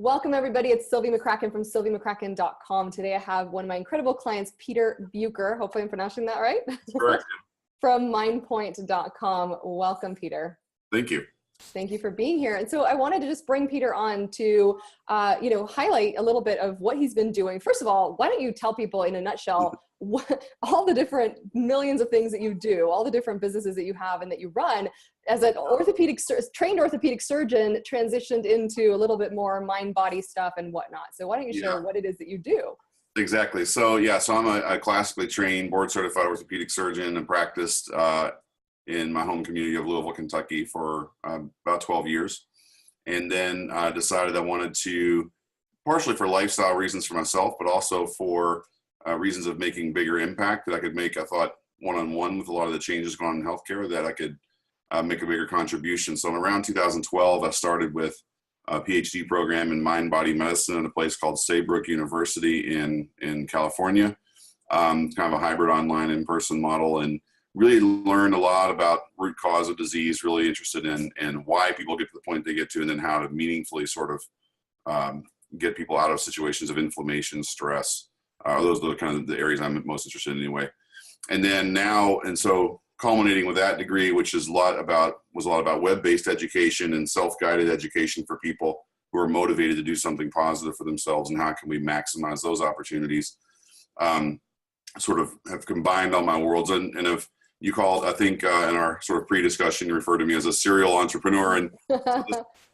Welcome everybody, it's Sylvie McCracken from sylviemccracken.com. Today I have one of my incredible clients, Peter Bucher, hopefully I'm pronouncing that right, Correct. from mindpoint.com. Welcome, Peter. Thank you. Thank you for being here. And so I wanted to just bring Peter on to, highlight a little bit of what he's been doing. First of all, why don't you tell people in a nutshell all the different millions of things that you do, all the different businesses that you have and that you run as an trained orthopedic surgeon, transitioned into a little bit more mind body stuff and whatnot. So why don't you share what it is that you do? Exactly. So I'm a classically trained board certified orthopedic surgeon and practiced in my home community of Louisville, Kentucky for about 12 years. And then I decided I wanted to, partially for lifestyle reasons for myself, but also for reasons of making bigger impact that I could make, I thought, one-on-one with a lot of the changes going on in healthcare, that I could make a bigger contribution. So around 2012, I started with a PhD program in mind-body medicine at a place called Saybrook University in California, kind of a hybrid online in-person model, and really learned a lot about root cause of disease, really interested in why people get to the point they get to, and then how to meaningfully sort of get people out of situations of inflammation, stress. Those are kind of the areas I'm most interested in anyway. And then so culminating with that degree, which is was a lot about web-based education and self-guided education for people who are motivated to do something positive for themselves, and how can we maximize those opportunities. Sort of have combined all my worlds, and have, you called, I think, in our sort of pre-discussion, you referred to me as a serial entrepreneur. And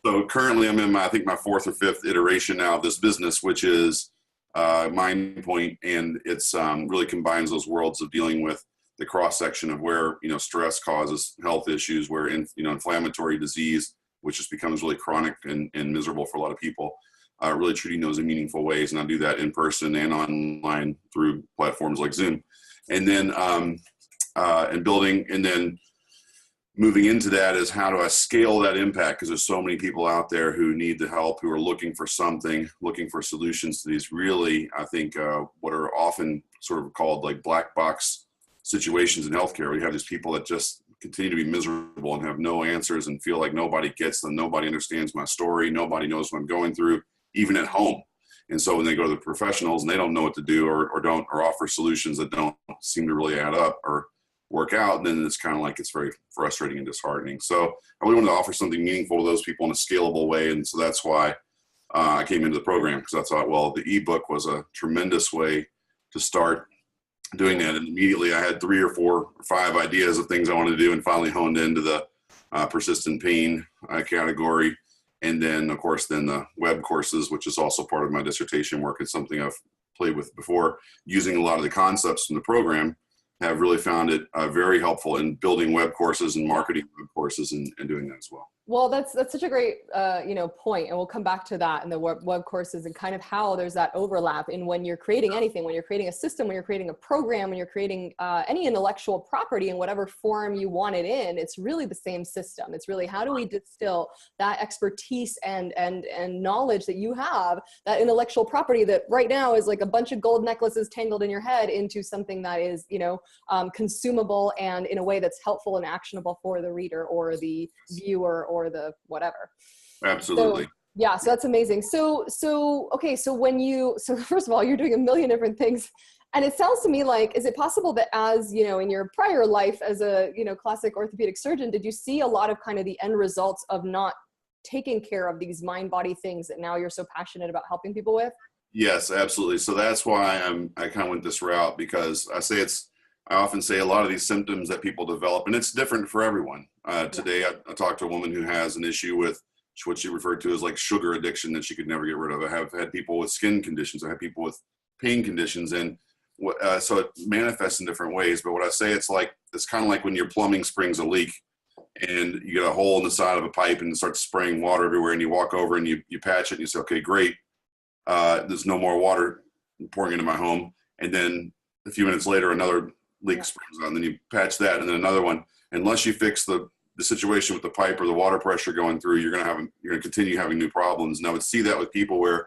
so currently I'm in my fourth or fifth iteration now of this business, which is MindPoint, and it's really combines those worlds of dealing with the cross section of where, stress causes health issues, where inflammatory disease, which just becomes really chronic and miserable for a lot of people, really treating those in meaningful ways. And I do that in person and online through platforms like Zoom. And then and then moving into that is, how do I scale that impact? Because there's so many people out there who need the help, who are looking for something, looking for solutions to these really, I think, what are often sort of called like black box situations in healthcare. We have these people that just continue to be miserable and have no answers and feel like nobody gets them. Nobody understands my story. Nobody knows what I'm going through, even at home. And so when they go to the professionals and they don't know what to do, or offer solutions that don't seem to really add up or work out, then it's kind of like, it's very frustrating and disheartening. So I really wanted to offer something meaningful to those people in a scalable way. And so that's why I came into the program, because I thought, well, the ebook was a tremendous way to start doing that. And immediately I had 3 or 4 or 5 ideas of things I wanted to do, and finally honed into the persistent pain category. And then, of course, the web courses, which is also part of my dissertation work. It's something I've played with before, using a lot of the concepts from the program. Have really found it very helpful in building web courses and marketing web courses and doing that as well. Well, that's such a great, point. And we'll come back to that in the web courses, and kind of how there's that overlap in when you're creating anything, when you're creating a system, when you're creating a program, when you're creating any intellectual property in whatever form you want it in. It's really the same system. It's really, how do we distill that expertise and knowledge that you have, that intellectual property that right now is like a bunch of gold necklaces tangled in your head, into something that is, consumable and in a way that's helpful and actionable for the reader or the viewer or the whatever. Absolutely. So that's amazing. So first of all, you're doing a million different things. And it sounds to me like, is it possible that as, in your prior life as a, classic orthopedic surgeon, did you see a lot of kind of the end results of not taking care of these mind-body things that now you're so passionate about helping people with? Yes, absolutely. So that's why I kind of went this route, because I often say a lot of these symptoms that people develop, and it's different for everyone. Today, I talked to a woman who has an issue with what she referred to as like sugar addiction that she could never get rid of. I have had people with skin conditions. I have people with pain conditions. And so it manifests in different ways. But what I say, it's kind of like when your plumbing springs a leak and you get a hole in the side of a pipe and it starts spraying water everywhere, and you walk over and you patch it and you say, okay, great. There's no more water pouring into my home. And then a few minutes later, another leak springs on, then you patch that, and then another one. Unless you fix the situation with the pipe or the water pressure going through, you're going to continue having new problems. Now, I would see that with people where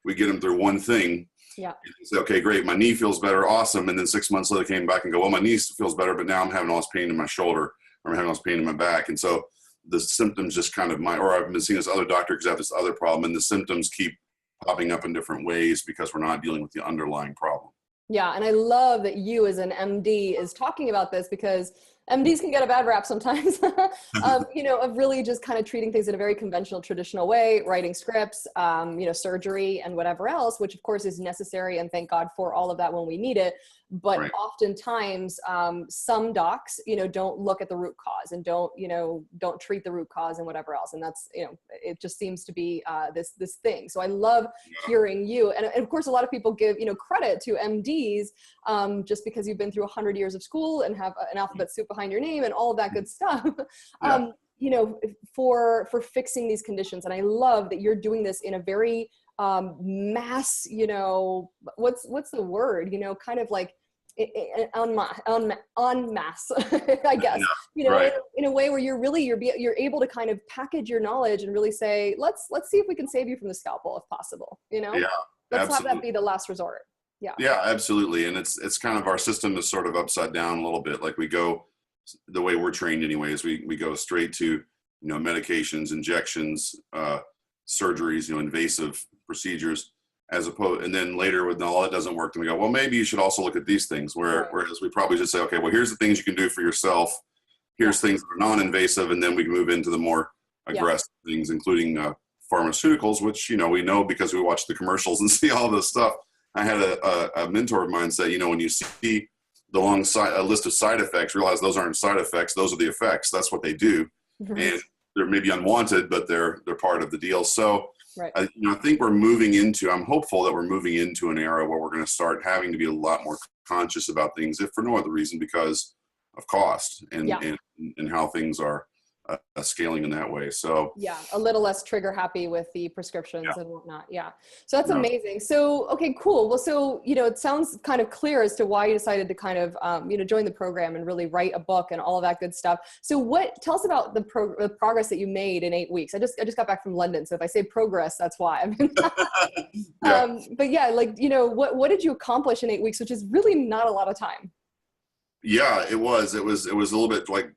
we get them through one thing. Yeah. And say, okay, great, my knee feels better, awesome. And then 6 months later, came back and go, well, my knee feels better, but now I'm having all this pain in my shoulder, or I'm having all this pain in my back. And so the symptoms just kind of or I've been seeing this other doctor because I have this other problem, and the symptoms keep popping up in different ways because we're not dealing with the underlying problem. Yeah, and I love that you as an MD is talking about this, because MDs can get a bad rap sometimes, of really just kind of treating things in a very conventional, traditional way, writing scripts, surgery and whatever else, which of course is necessary, and thank God for all of that when we need it. But right. Oftentimes, some docs, don't look at the root cause and don't treat the root cause and whatever else. And that's, it just seems to be this thing. So I love hearing you. And of course, a lot of people give, credit to MDs just because you've been through 100 years of school and have an alphabet soup behind your name and all of that good stuff. For fixing these conditions. And I love that you're doing this in a very mass, what's the word, kind of like en masse, I guess, right. in a way where you're able to kind of package your knowledge and really say, let's see if we can save you from the scalpel if possible, Yeah, let's absolutely. have that be the last resort. Yeah, absolutely. And it's kind of, our system is sort of upside down a little bit. Like we go, the way we're trained anyways, we go straight to, medications, injections, surgeries, invasive procedures, as opposed, and then later when all that doesn't work, then we go, well, maybe you should also look at these things, whereas we probably should say, okay, well, here's the things you can do for yourself. Here's things that are non-invasive, and then we can move into the more aggressive things, including pharmaceuticals, which, we know because we watch the commercials and see all this stuff. I had a mentor of mine say, when you see the long list of side effects, realize those aren't side effects, those are the effects. That's what they do. Mm-hmm. And they're maybe unwanted, but they're part of the deal. So I think I'm hopeful that we're moving into an era where we're going to start having to be a lot more conscious about things, if for no other reason, because of cost and how things are scaling in that way. So a little less trigger happy with the prescriptions and whatnot. So that's amazing. So, okay, cool. Well, so, it sounds kind of clear as to why you decided to kind of, join the program and really write a book and all of that good stuff. So tell us about the progress that you made in 8 weeks. I just got back from London. So if I say progress, that's why. But what did you accomplish in 8 weeks, which is really not a lot of time? Yeah, it was a little bit like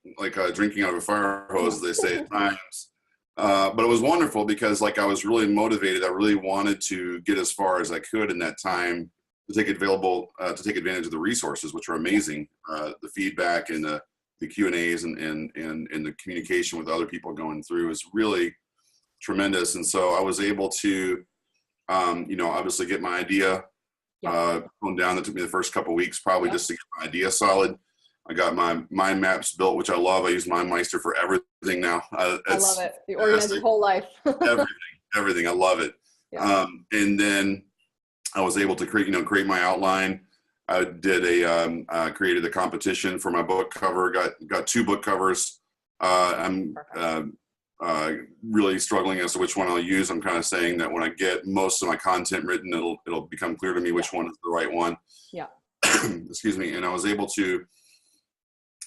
drinking out of a fire hose, as they say at times. But it was wonderful because I was really motivated. I really wanted to get as far as I could in that time to take advantage of the resources, which are amazing. The feedback and the Q&As and the communication with other people going through is really tremendous. And so I was able to, obviously get my idea going down. That took me the first couple of weeks, probably just to get my idea solid. I got my mind maps built, which I love. I use MindMeister for everything now. I love it. You organize your whole life. everything. I love it. And then I was able to create my outline. I did created a competition for my book cover. Got 2 book covers. I'm really struggling as to which one I'll use. I'm kind of saying that when I get most of my content written, it'll become clear to me which one is the right one. Excuse me. And I was able to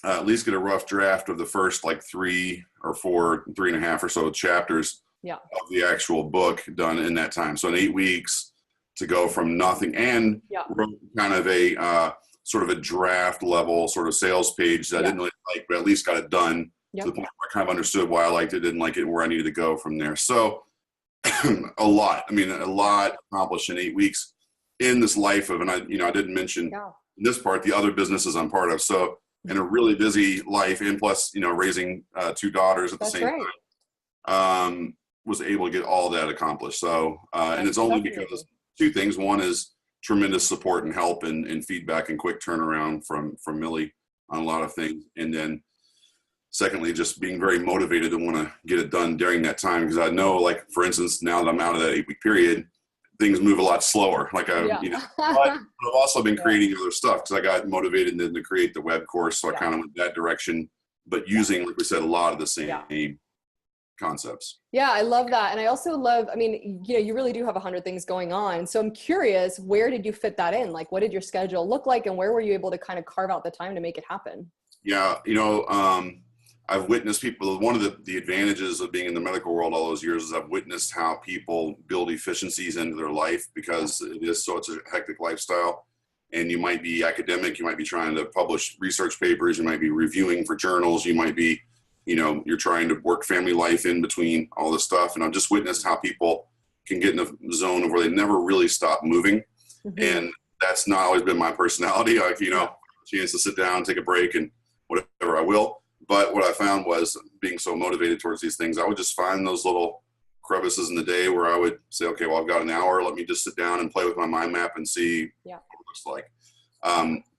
at least get a rough draft of the first 3 or 4, 3.5 or so chapters of the actual book done in that time. So in 8 weeks to go from nothing and wrote kind of a sort of a draft level sort of sales page that I didn't really like, but at least got it done to the point where I kind of understood why I liked it, didn't like it, and where I needed to go from there. So a lot accomplished in 8 weeks in this life of, and I didn't mention in this part, the other businesses I'm part of. So in a really busy life, and plus, raising 2 daughters at the same time, was able to get all that accomplished. So, and it's only because 2 things. One is tremendous support and help and feedback and quick turnaround from Millie on a lot of things. And then secondly, just being very motivated to want to get it done during that time. Because I know, for instance, now that I'm out of that 8-week period, things move a lot slower. But I've also been creating other stuff because I got motivated then to create the web course. So I kind of went that direction, but using, like we said, a lot of the same concepts. Yeah, I love that. And I also love, you really do have 100 things going on. So I'm curious, where did you fit that in? What did your schedule look like, and where were you able to kind of carve out the time to make it happen? Yeah, I've witnessed people, one of the advantages of being in the medical world all those years is I've witnessed how people build efficiencies into their life because it is such a hectic lifestyle. And you might be academic, you might be trying to publish research papers, you might be reviewing for journals, you might be, you're trying to work family life in between all this stuff. And I've just witnessed how people can get in a zone of where they never really stop moving. And that's not always been my personality. Like, you know, chance to sit down, take a break, and whatever, I will. But what I found was, being so motivated towards these things, I would just find those little crevices in the day where I would say, okay, well, I've got an hour. Let me just sit down and play with my mind map and see what it looks like.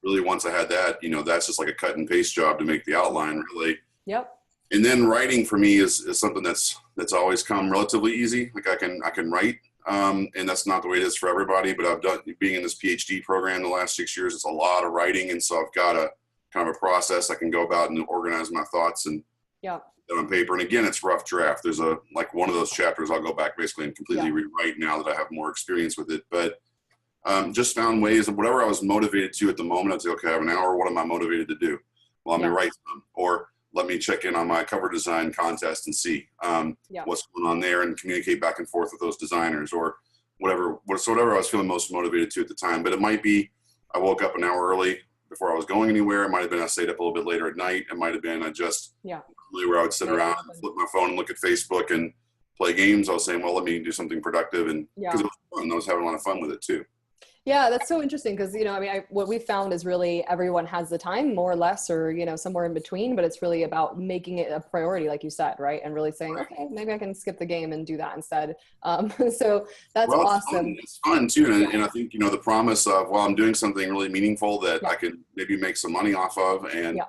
Really, once I had that, you know, that's just like a cut and paste job to make the outline, really. And then writing for me is something that's always come relatively easy. Like I can write, and that's not the way it is for everybody. But I've done, being in this PhD program the last 6 years, it's a lot of writing, and so I've got a kind of a process I can go about and organize my thoughts and put that on paper. And again, it's rough draft. There's like one of those chapters I'll go back basically and completely rewrite now that I have more experience with it. But just found ways of whatever I was motivated to at the moment. I'd say, okay, I have an hour. What am I motivated to do? Well, let me write some, or let me check in on my cover design contest and see what's going on there, and communicate back and forth with those designers, or whatever I was feeling most motivated to at the time. But it might be I woke up an hour early before I was going anywhere. It might have been I stayed up a little bit later at night. It might have been I just where I would sit around and flip my phone and look at Facebook and play games. I was saying, well, let me do something productive, and because it was fun. I was having a lot of fun with it too. Yeah, that's so interesting because, you know, I mean, what we found is really everyone has the time, more or less, or, you know, somewhere in between, but it's really about making it a priority, like you said, right? And really saying, okay, maybe I can skip the game and do that instead. So that's awesome. It's fun too. And I think, you know, the promise of, well, I'm doing something really meaningful that I can maybe make some money off of, and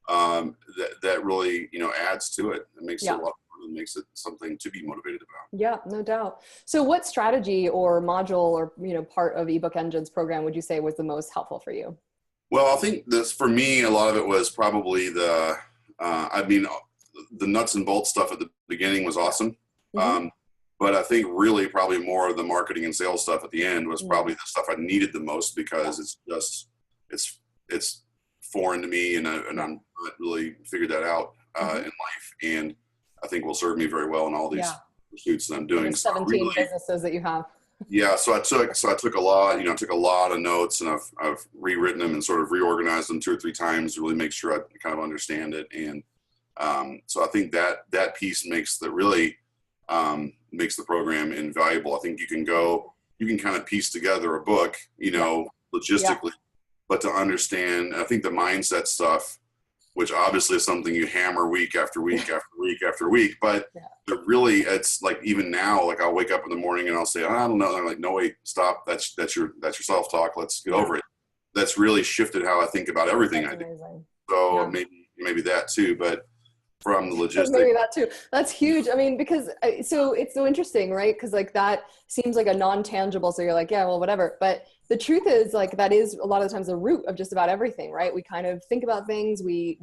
that really, you know, adds to it. It makes it a lot. It makes it something to be motivated about. Yeah, no doubt. So what strategy or module or, you know, part of eBook Engine's program would you say was the most helpful for you? Well, I think this, for me, a lot of it was probably the nuts and bolts stuff at the beginning was awesome. But I think really probably more of the marketing and sales stuff at the end was probably the stuff I needed the most, because it's just, it's foreign to me, and I'm not really figured that out in life. And I think will serve me very well in all these pursuits that I'm doing. The 17 businesses that you have. So I took a lot, you know, took a lot of notes, and I've rewritten them and sort of reorganized them 2 or 3 times to really make sure I kind of understand it. And so I think that piece makes the program invaluable. I think you can kind of piece together a book, you know, logistically, but to understand, I think the mindset stuff, which obviously is something you hammer week after week after week after week. But really, it's like, even now, like I'll wake up in the morning and I'll say, I don't know. And I'm like, no, wait, stop. That's your self-talk. Let's get over it. That's really shifted how I think about everything I do. So maybe that too, but from the logistics. Maybe that too. That's huge. I mean, because so it's so interesting, right? Because like that seems like a non-tangible. So you're like, yeah, well, whatever. But the truth is, like, that is a lot of the times the root of just about everything, right? We kind of think about things, we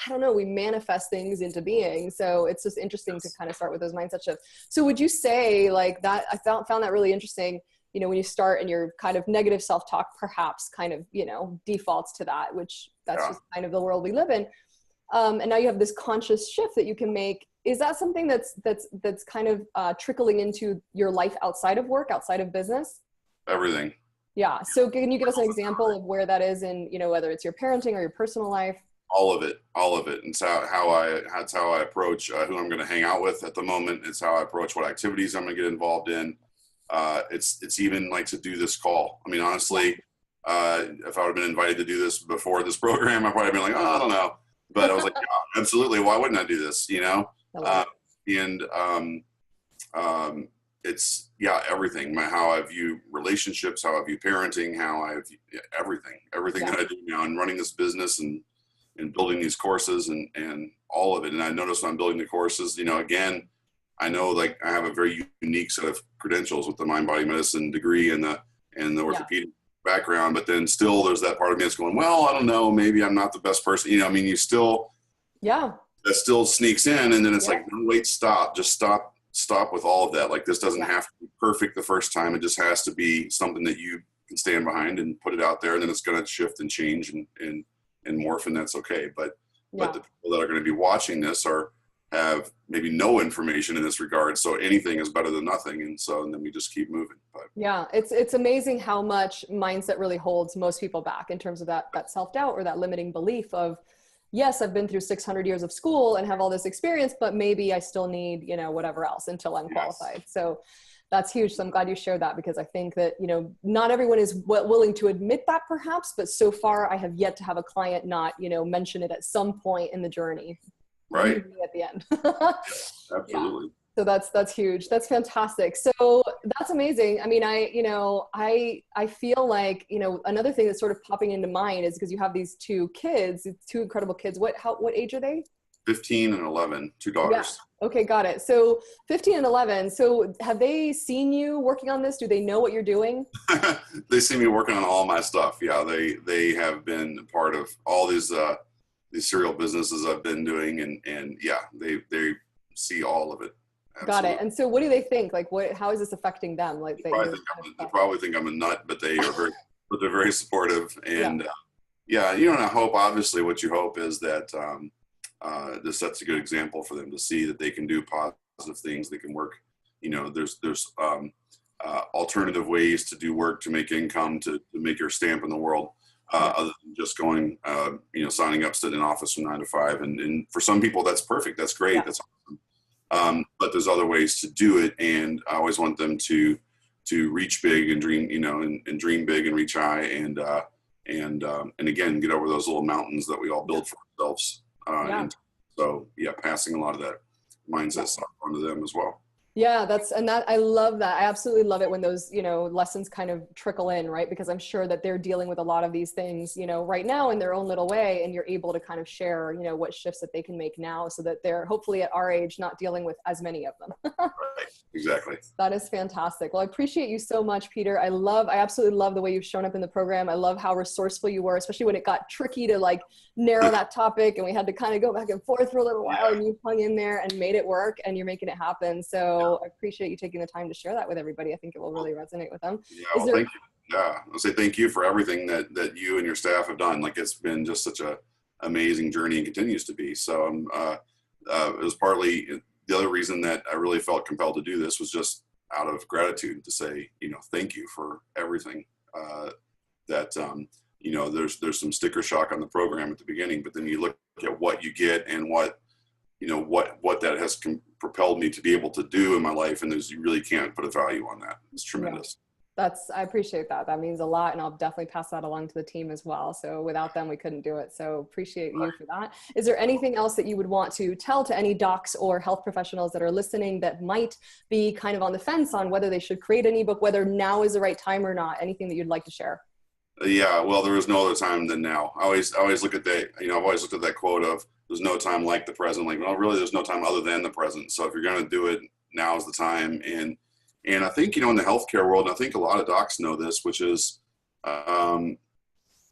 I don't know, we manifest things into being. So it's just interesting to kind of start with those mindset shifts. So would you say like that, I found that really interesting, you know, when you start and your kind of negative self-talk perhaps kind of, you know, defaults to that, which that's just kind of the world we live in. And now you have this conscious shift that you can make. Is that something that's kind of trickling into your life outside of work, outside of business? Everything. Yeah. So can you give us an example of where that is in, you know, whether it's your parenting or your personal life? All of it. And it's how I approach who I'm going to hang out with at the moment. It's how I approach what activities I'm going to get involved in. It's even like to do this call. I mean, honestly, if I would have been invited to do this before this program, I'd probably been like, oh, I don't know. But I was like, yeah, absolutely. Why wouldn't I do this? You know? It's everything. How I view relationships, how I view parenting, how I view everything that I do now, and running this business and building these courses and all of it. And I noticed when I'm building the courses, you know, again, I know like I have a very unique set of credentials with the mind body medicine degree and the orthopedic background, but then still there's that part of me that's going, well, I don't know, maybe I'm not the best person. You know, I mean, you still, that still sneaks in, and then it's like, no, wait, stop with all of that. Like, this doesn't have to be perfect the first time. It just has to be something that you can stand behind and put it out there, and then it's going to shift and change and morph, and that's okay. But the people that are going to be watching this have maybe no information in this regard. So anything is better than nothing. And then we just keep moving. But it's amazing how much mindset really holds most people back in terms of that self-doubt or that limiting belief of, yes, I've been through 600 years of school and have all this experience, but maybe I still need, you know, whatever else until I'm qualified. So That's huge. So I'm glad you shared that, because I think that, you know, not everyone is willing to admit that perhaps, but so far I have yet to have a client not, you know, mention it at some point in the journey. Right. At the end. Absolutely. Yeah. So that's huge. That's fantastic. So that's amazing. I mean, I feel like, you know, another thing that's sort of popping into mind is because you have these two kids, two incredible kids. What age are they? 15 and 11, two daughters. Yeah. Okay, got it. So 15 and 11. So have they seen you working on this? Do they know what you're doing? They see me working on all my stuff. Yeah, they have been part of all these cereal businesses I've been doing, and yeah, they see all of it. Got it. And so what do they think? Like, how is this affecting them? Like, they probably think I'm a nut, but they're very supportive. And yeah, you know, and I hope, obviously what you hope is that this sets a good example for them to see that they can do positive things. They can work, you know, there's alternative ways to do work, to make income, to make your stamp in the world, other than just going, you know, signing up, sitting in office from 9 to 5. And for some people, that's perfect. That's great. Yeah. That's awesome. But there's other ways to do it. And I always want them to reach big and dream, you know, and dream big and reach high. And again, get over those little mountains that we all build for ourselves. And so, yeah, passing a lot of that mindset stuff onto them as well. Yeah, I love that. I absolutely love it when those, you know, lessons kind of trickle in, right? Because I'm sure that they're dealing with a lot of these things, you know, right now in their own little way, and you're able to kind of share, you know, what shifts that they can make now, so that they're hopefully at our age not dealing with as many of them. Right. Exactly. That is fantastic. Well, I appreciate you so much, Peter. I absolutely love the way you've shown up in the program. I love how resourceful you were, especially when it got tricky to like narrow that topic, and we had to kind of go back and forth for a little while, and you hung in there and made it work, and you're making it happen. So I appreciate you taking the time to share that with everybody. I think it will really resonate with them. Yeah, well, thank you. Yeah, I'll say thank you for everything that you and your staff have done. Like, it's been just such a amazing journey, and continues to be. So it was partly the other reason that I really felt compelled to do this, was just out of gratitude to say, you know, thank you for everything. You know, there's some sticker shock on the program at the beginning, but then you look at what you get and what, you know, what that has propelled me to be able to do in my life. And you really can't put a value on that. It's tremendous. Yeah. I appreciate that. That means a lot. And I'll definitely pass that along to the team as well. So without them, we couldn't do it. So appreciate you for that. Is there anything else that you would want to tell to any docs or health professionals that are listening that might be kind of on the fence on whether they should create an ebook, whether now is the right time or not? Anything that you'd like to share? Yeah, well, there is no other time than now. I always look at that, you know, I've always looked at that quote of, there's no time like the present. Like, well, really, there's no time other than the present. So if you're going to do it, now is the time. And I think, you know, in the healthcare world, and I think a lot of docs know this, which is the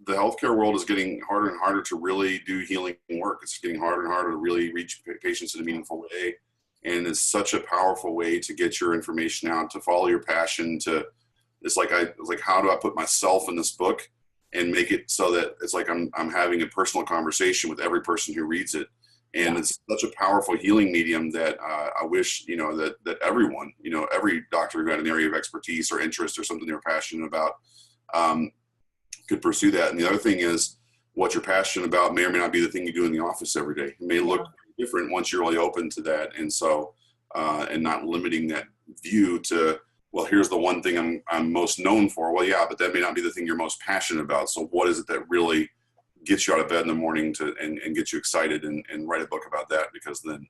healthcare world is getting harder and harder to really do healing work. It's getting harder and harder to really reach patients in a meaningful way. And it's such a powerful way to get your information out, to follow your passion, it's like how do I put myself in this book and make it so that it's like I'm having a personal conversation with every person who reads it. And it's such a powerful healing medium that I wish, you know, that everyone, you know, every doctor who had an area of expertise or interest or something they were passionate about could pursue that. And the other thing is, what you're passionate about may or may not be the thing you do in the office every day. It may look different once you're really open to that. And so, and not limiting that view to, well, here's the one thing I'm most known for. Well, yeah, but that may not be the thing you're most passionate about. So what is it that really gets you out of bed in the morning and get you excited, and write a book about that? Because then,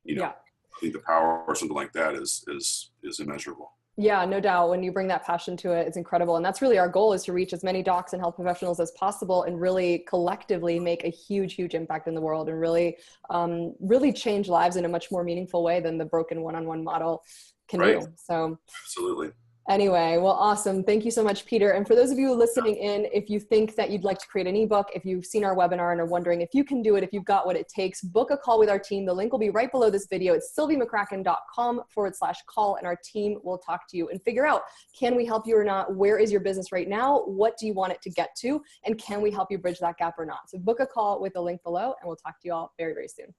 you know, I think the power or something like that is immeasurable. Yeah, no doubt. When you bring that passion to it, it's incredible. And that's really our goal, is to reach as many docs and health professionals as possible, and really collectively make a huge, huge impact in the world, and really, really change lives in a much more meaningful way than the broken one-on-one model can do. So absolutely. Anyway, well, awesome. Thank you so much, Peter. And for those of you listening in, if you think that you'd like to create an ebook, if you've seen our webinar and are wondering if you can do it, if you've got what it takes, book a call with our team. The link will be right below this video. It's sylviemccracken.com/call, and our team will talk to you and figure out, can we help you or not? Where is your business right now? What do you want it to get to? And can we help you bridge that gap or not? So book a call with the link below, and we'll talk to you all very, very soon.